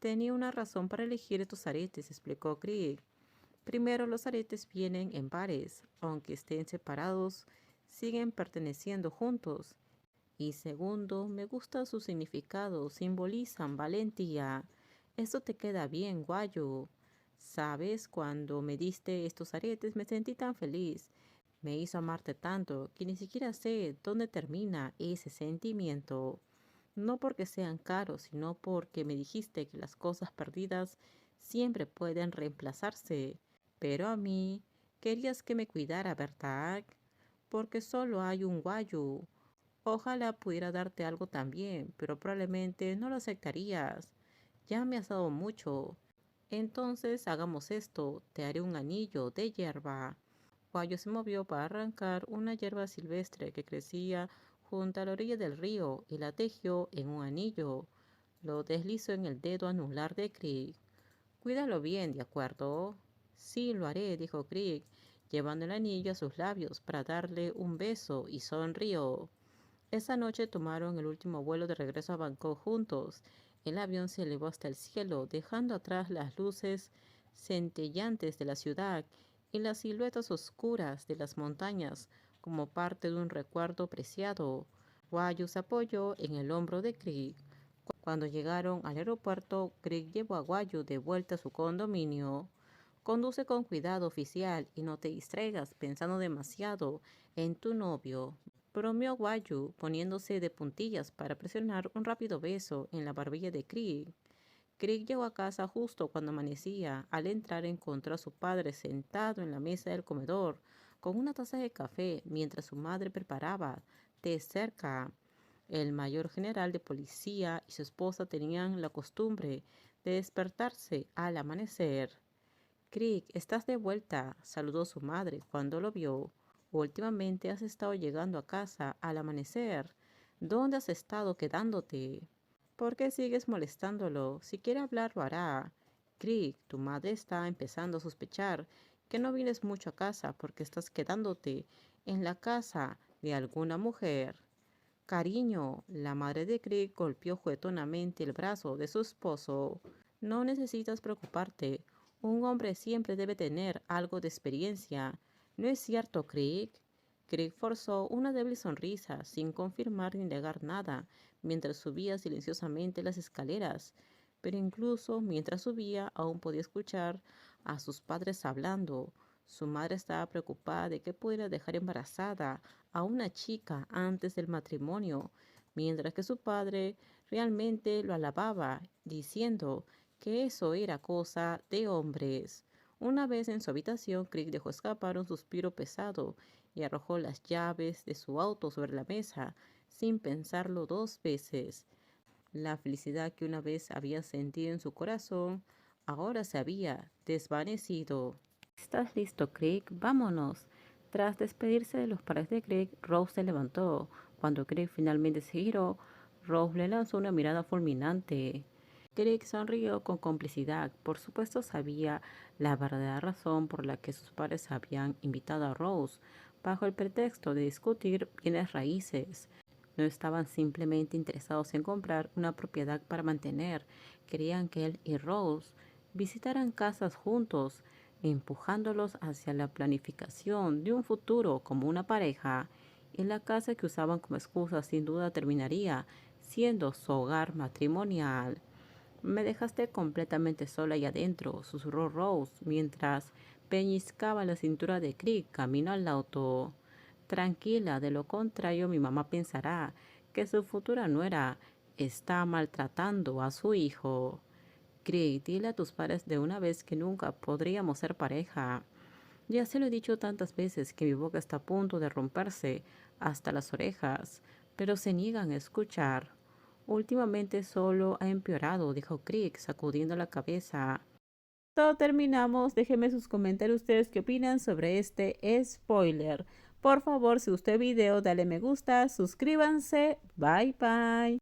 Tenía una razón para elegir estos aretes, explicó Krieg. Primero, los aretes vienen en pares, aunque estén separados, siguen perteneciendo juntos. Y segundo, me gusta su significado, simbolizan valentía. Esto te queda bien, guayo. Sabes, cuando me diste estos aretes me sentí tan feliz. Me hizo amarte tanto que ni siquiera sé dónde termina ese sentimiento. No porque sean caros, sino porque me dijiste que las cosas perdidas siempre pueden reemplazarse. Pero a mí querías que me cuidara, ¿verdad? Porque solo hay un guayo. Ojalá pudiera darte algo también, pero probablemente no lo aceptarías. Ya me has dado mucho. Entonces hagamos esto, te haré un anillo de hierba. Guayo se movió para arrancar una hierba silvestre que crecía junto a la orilla del río y la tejió en un anillo. Lo deslizó en el dedo anular de Krieg. Cuídalo bien, ¿de acuerdo? Sí, lo haré, dijo Krieg, llevando el anillo a sus labios para darle un beso, y sonrió. Esa noche tomaron el último vuelo de regreso a Bangkok juntos. El avión se elevó hasta el cielo, dejando atrás las luces centellantes de la ciudad y las siluetas oscuras de las montañas como parte de un recuerdo preciado. Wayu se apoyó en el hombro de Krieg. Cuando llegaron al aeropuerto, Krieg llevó a Wayu de vuelta a su condominio. Conduce con cuidado, oficial, y no te distraigas pensando demasiado en tu novio, bromeó Wayu, poniéndose de puntillas para presionar un rápido beso en la barbilla de Krieg. Krieg llegó a casa justo cuando amanecía. Al entrar encontró a su padre sentado en la mesa del comedor con una taza de café mientras su madre preparaba té cerca. El mayor general de policía y su esposa tenían la costumbre de despertarse al amanecer. Krieg, estás de vuelta, saludó su madre cuando lo vio. Últimamente has estado llegando a casa al amanecer. ¿Dónde has estado quedándote? ¿Por qué sigues molestándolo? Si quiere hablar, lo hará. Krieg, tu madre está empezando a sospechar que no vienes mucho a casa porque estás quedándote en la casa de alguna mujer. Cariño, la madre de Krieg golpeó juguetonamente el brazo de su esposo. No necesitas preocuparte. Un hombre siempre debe tener algo de experiencia. ¿No es cierto, Krieg? Krieg forzó una débil sonrisa, sin confirmar ni negar nada, mientras subía silenciosamente las escaleras. Pero incluso mientras subía, aún podía escuchar a sus padres hablando. Su madre estaba preocupada de que pudiera dejar embarazada a una chica antes del matrimonio, mientras que su padre realmente lo alababa, diciendo que eso era cosa de hombres. Una vez en su habitación, Crick dejó escapar un suspiro pesado y arrojó las llaves de su auto sobre la mesa, sin pensarlo dos veces. La felicidad que una vez había sentido en su corazón, ahora se había desvanecido. ¿Estás listo, Crick? Vámonos. Tras despedirse de los padres de Crick, Rose se levantó. Cuando Crick finalmente se giró, Rose le lanzó una mirada fulminante. Crick sonrió con complicidad. Por supuesto sabía la verdadera razón por la que sus padres habían invitado a Rose, bajo el pretexto de discutir bienes raíces. No estaban simplemente interesados en comprar una propiedad para mantener. Querían que él y Rose visitaran casas juntos, empujándolos hacia la planificación de un futuro como una pareja. Y la casa que usaban como excusa sin duda terminaría siendo su hogar matrimonial. Me dejaste completamente sola ahí adentro, susurró Rose mientras peñiscaba la cintura de Crick camino al auto. Tranquila, de lo contrario mi mamá pensará que su futura nuera está maltratando a su hijo. Crick, dile a tus padres de una vez que nunca podríamos ser pareja. Ya se lo he dicho tantas veces que mi boca está a punto de romperse hasta las orejas, pero se niegan a escuchar. Últimamente solo ha empeorado, dijo Crick, sacudiendo la cabeza. Todo terminamos. Déjenme sus comentarios ustedes qué opinan sobre este spoiler. Por favor, si gustó el video, dale me gusta, suscríbanse. Bye bye.